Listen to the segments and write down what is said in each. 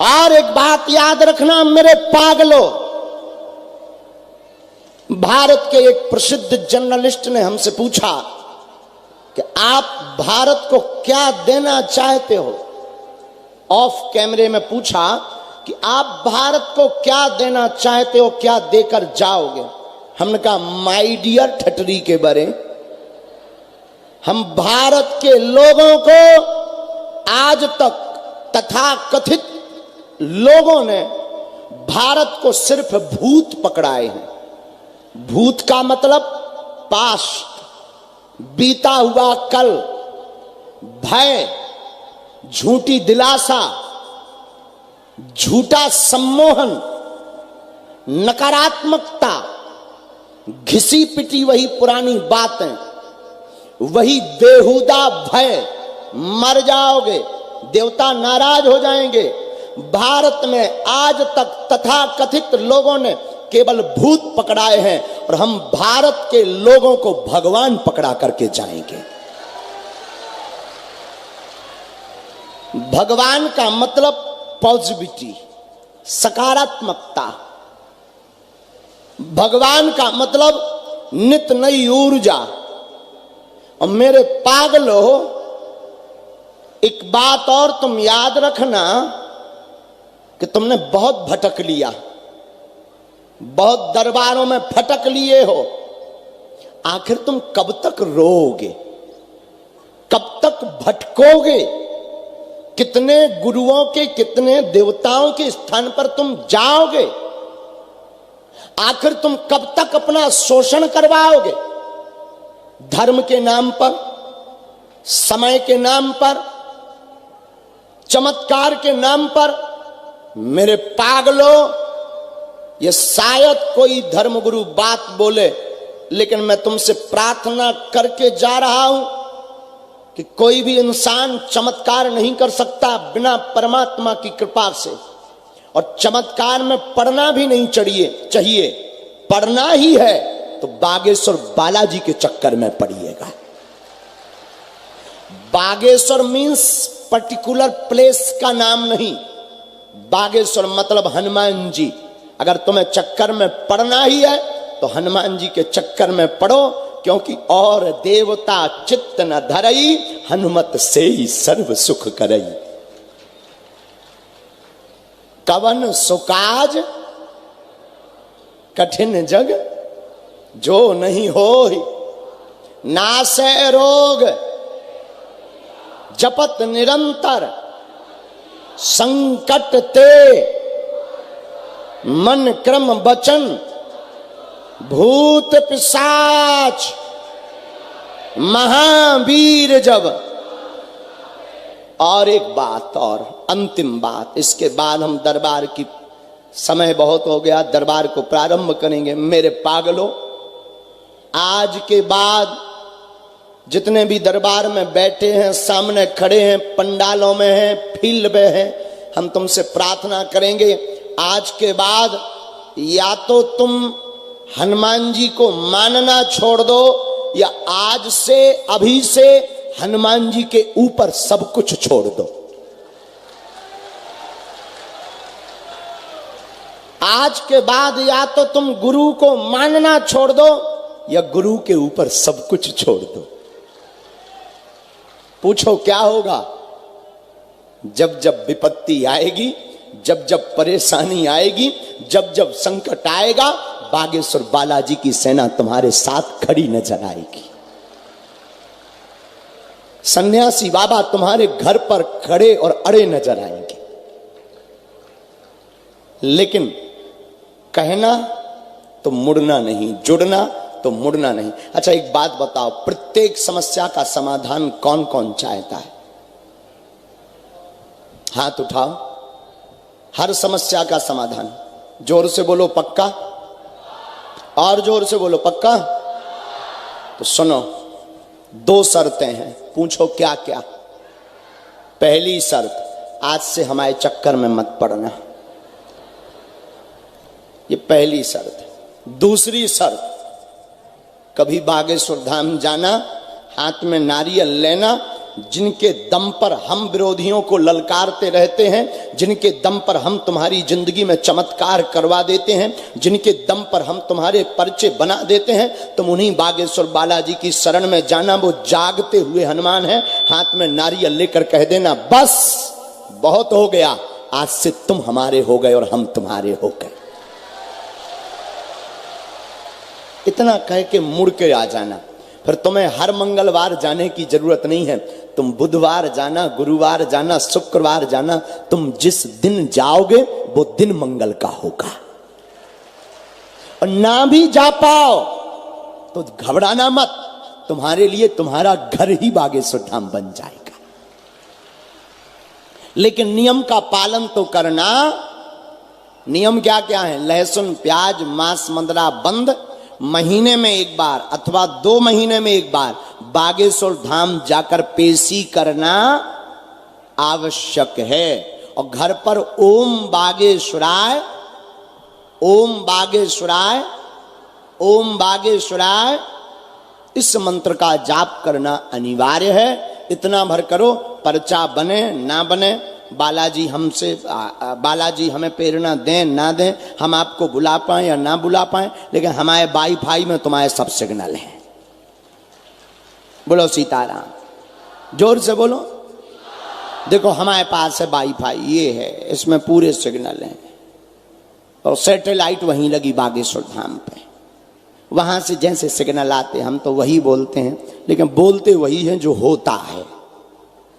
और एक बात याद रखना मेरे पागलों, भारत के एक प्रसिद्ध जर्नलिस्ट ने हमसे पूछा कि आप भारत को क्या देना चाहते हो। ऑफ कैमरे में पूछा कि आप भारत को क्या देना चाहते हो, क्या देकर जाओगे। हमने कहा माय डियर ठटरी के बरे, हम भारत के लोगों को आज तक तथाकथित लोगों ने भारत को सिर्फ भूत पकड़ाए हैं। भूत का मतलब पास्ट, बीता हुआ कल, भय, झूठी दिलासा, झूठा सम्मोहन, नकारात्मकता, घिसी पिटी वही पुरानी बातें, वही बेहुदा भय, मर जाओगे, देवता नाराज हो जाएंगे। भारत में आज तक तथाकथित लोगों ने केवल भूत पकड़ाए हैं और हम भारत के लोगों को भगवान पकड़ा करके जाएंगे। भगवान का मतलब पॉजिटिविटी, सकारात्मकता। भगवान का मतलब नित नई ऊर्जा। और मेरे पागलों, एक बात और तुम याद रखना कि तुमने बहुत भटक लिया, बहुत दरबारों में फटक लिए हो। आखिर तुम कब तक रोओगे, कब तक भटकोगे? कितने गुरुओं के, कितने देवताओं के स्थान पर तुम जाओगे? आखिर तुम कब तक अपना शोषण करवाओगे? धर्म के नाम पर, समय के नाम पर, चमत्कार के नाम पर। मेरे पागलों, ये शायद कोई धर्मगुरु बात बोले, लेकिन मैं तुमसे प्रार्थना करके जा रहा हूं कि कोई भी इंसान चमत्कार नहीं कर सकता बिना परमात्मा की कृपा से। और चमत्कार में पढ़ना भी नहीं चाहिए। पढ़ना ही है तो बागेश्वर बालाजी के चक्कर में पढ़िएगा। बागेश्वर मीन्स पर्टिकुलर प्लेस का नाम नहीं। बागेश्वर मतलब हनुमान जी। अगर तुम्हें चक्कर में पढ़ना ही है तो हनुमान जी के चक्कर में पढ़ो, क्योंकि और देवता चित्त न धरई, हनुमत से ही सर्व सुख करई। कवन सुकाज कठिन जग जो नहीं होय, नासै रोग जपत निरंतर, संकट ते मन क्रम बचन, भूत पिशाच महावीर जब। और एक बात और, अंतिम बात, इसके बाद हम दरबार की, समय बहुत हो गया, दरबार को प्रारंभ करेंगे। मेरे पागलों, आज के बाद जितने भी दरबार में बैठे हैं, सामने खड़े हैं, पंडालों में हैं, फील्ड में हैं, हम तुमसे प्रार्थना करेंगे, आज के बाद या तो तुम हनुमान जी को मानना छोड़ दो, या आज से, अभी से हनुमान जी के ऊपर सब कुछ छोड़ दो। आज के बाद या तो तुम गुरु को मानना छोड़ दो, या गुरु के ऊपर सब कुछ छोड़ दो। पूछो क्या होगा? जब जब विपत्ति आएगी, जब जब परेशानी आएगी, जब जब संकट आएगा, बागेश्वर बालाजी की सेना तुम्हारे साथ खड़ी नजर आएगी। सन्यासी बाबा तुम्हारे घर पर खड़े और अड़े नजर आएंगे। लेकिन कहना तो मुड़ना नहीं, जुड़ना तो मुड़ना नहीं। अच्छा एक बात बताओ, प्रत्येक समस्या का समाधान कौन कौन चाहता है? हाथ उठाओ। हर समस्या का समाधान, जोर से बोलो पक्का, और जोर से बोलो पक्का। तो सुनो, दो शर्तें हैं, पूछो क्या क्या। पहली शर्त, आज से हमारे चक्कर में मत पड़ना, ये पहली शर्त है। दूसरी शर्त, कभी बागेश्वर धाम जाना, हाथ में नारियल लेना, जिनके दम पर हम विरोधियों को ललकारते रहते हैं, जिनके दम पर हम तुम्हारी जिंदगी में चमत्कार करवा देते हैं, जिनके दम पर हम तुम्हारे पर्चे बना देते हैं, तुम उन्हीं बागेश्वर बालाजी की शरण में जाना। वो जागते हुए हनुमान है, हाथ में नारियल लेकर कह देना बस बहुत हो गया, आज से तुम हमारे हो गए और हम तुम्हारे हो गए। इतना कह के मुड़ के आ जाना। फिर तुम्हें हर मंगलवार जाने की जरूरत नहीं है, तुम बुधवार जाना, गुरुवार जाना, शुक्रवार जाना, तुम जिस दिन जाओगे वो दिन मंगल का होगा। और ना भी जा पाओ तो घबराना मत, तुम्हारे लिए तुम्हारा घर ही बागेश्वर धाम बन जाएगा। लेकिन नियम का पालन तो करना। नियम क्या क्या है? लहसुन, प्याज, मांस, मंदरा बंद, महीने में एक बार अथवा 2 महीने में एक बार बागेश्वर धाम जाकर पेशी करना आवश्यक है। और घर पर ओम बागेश्वराय, ओम बागेश्वराय, ओम बागेश्वराय इस मंत्र का जाप करना अनिवार्य है। इतना भर करो, पर्चा बने ना बने, बालाजी हमसे बालाजी हमें प्रेरणा दें ना दें, हम आपको बुला पाएं या ना बुला पाएं, लेकिन हमारे वाईफाई में तुम्हारे सब सिग्नल हैं। बोलो सीताराम, जोर से बोलो। देखो हमारे पास है वाईफाई, ये है, इसमें पूरे सिग्नल हैं। और सैटेलाइट वहीं लगी बागेश्वर धाम पे, वहां से जैसे सिग्नल आते हम तो वही बोलते हैं, लेकिन बोलते वही हैं जो होता है,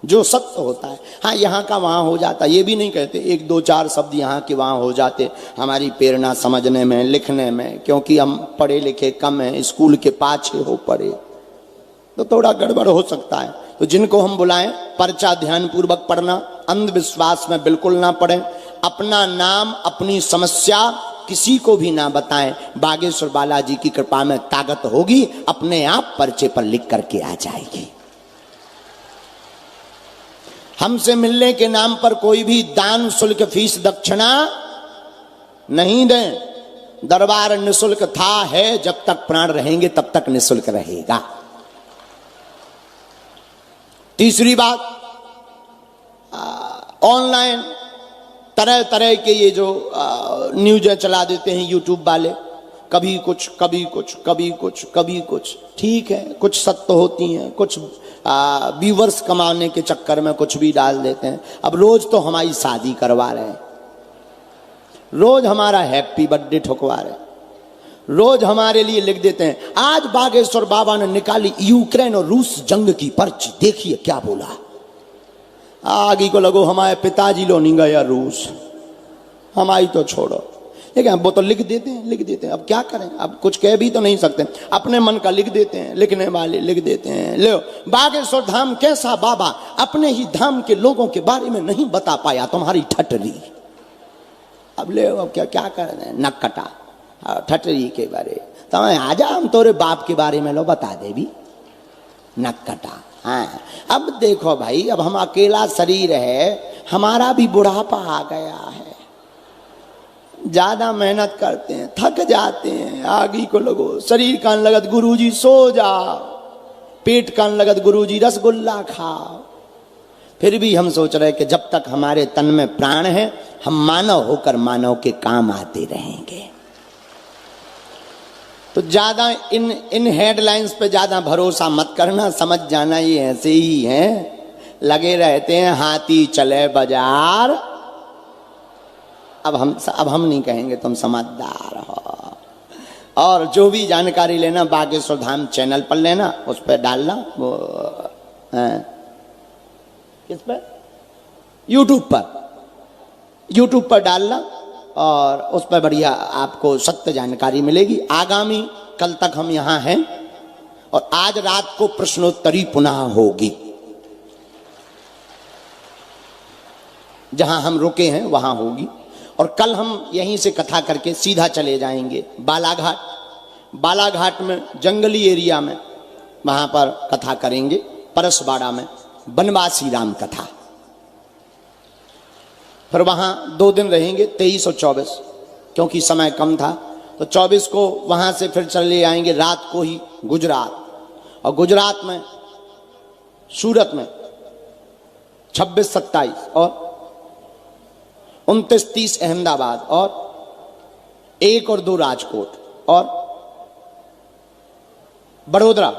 जो सत्य होता है। हाँ, यहाँ का वहाँ हो जाता, ये भी नहीं कहते, 1 2 4 शब्द यहाँ के वहाँ हो जाते हमारी प्रेरणा समझने में, लिखने में, क्योंकि हम पढ़े लिखे कम हैं, स्कूल के पाछे हो पढ़े, तो थोड़ा गड़बड़ हो सकता है। तो जिनको हम बुलाएं, पर्चा ध्यान पूर्वक पढ़ना, अंधविश्वास में बिल्कुल ना पढ़ें, अपना नाम अपनी समस्या किसी को भी ना बताएं। बागेश्वर बालाजी की कृपा में ताकत होगी, अपने आप पर्चे पर लिख करके आ जाएगी। हमसे मिलने के नाम पर कोई भी दान, शुल्क, फीस, दक्षिणा नहीं दें। दरबार निशुल्क था, है, जब तक प्राण रहेंगे तब तक निशुल्क रहेगा। तीसरी बात, ऑनलाइन तरह तरह के ये जो न्यूज़ चला देते हैं यूट्यूब वाले, कभी कुछ कभी कुछ कभी कुछ कभी कुछ, ठीक है, कुछ सत्य होती हैं, कुछ व्यूवर्स कमाने के चक्कर में कुछ भी डाल देते हैं। अब रोज तो हमारी शादी करवा रहे हैं, रोज हमारा हैप्पी बर्थडे ठुकवा रहे हैं, रोज हमारे लिए लिख देते हैं आज बागेश्वर बाबा ने निकाली यूक्रेन और रूस जंग की पर्ची, देखिए क्या बोला। आगे को लगो हमारे पिताजी लो नहीं गया रूस, हमारी तो छोड़ो, लेकिन वो तो लिख देते हैं, लिख देते हैं। अब क्या करें, अब कुछ कह भी तो नहीं सकते, अपने मन का लिख देते हैं, लिखने वाले लिख देते हैं। लो, बागेश्वर धाम कैसा बाबा अपने ही धाम के लोगों के बारे में नहीं बता पाया, तुम्हारी ठटरी। अब ले, अब क्या क्या कर रहे हैं, नक कटा ठटरी के बारे, तो आजा हम तोरे बाप के बारे में लो बता दे भी, नक कटा। हाँ, अब देखो भाई, अब हम अकेला शरीर है, हमारा भी बुढ़ापा आ गया है, ज्यादा मेहनत करते हैं, थक जाते हैं, आगे को लगो शरीर कान लगत गुरुजी सो जाओ, पेट कान लगत गुरुजी रसगुल्ला खाओ। फिर भी हम सोच रहे कि जब तक हमारे तन में प्राण है, हम मानव होकर मानव के काम आते रहेंगे। तो ज्यादा इन हेडलाइंस पे ज्यादा भरोसा मत करना, समझ जाना ये ऐसे ही हैं, लगे रहते हैं हाथी चले बाजार। अब हम नहीं कहेंगे, तुम समझदार हो। और जो भी जानकारी लेना बागेश्वर धाम चैनल पर लेना, उस पर डालना, वो किस पर, यूट्यूब पर डालना, और उस पर बढ़िया आपको सत्य जानकारी मिलेगी। आगामी कल तक हम यहाँ हैं, और आज रात को प्रश्नोत्तरी पुनः होगी, जहां हम रुके हैं वहां होगी। और कल हम यहीं से कथा करके सीधा चले जाएंगे बालाघाट। बालाघाट में जंगली एरिया में, वहां पर कथा करेंगे, परसबाड़ा में बनवासी राम कथा। फिर वहां 2 दिन रहेंगे, 23 और 24, क्योंकि समय कम था, तो 24 को वहां से फिर चले आएंगे रात को ही गुजरात। और गुजरात में सूरत में 26-27 और 29-30 अहमदाबाद और 1 और 2 राजकोट और बड़ोदरा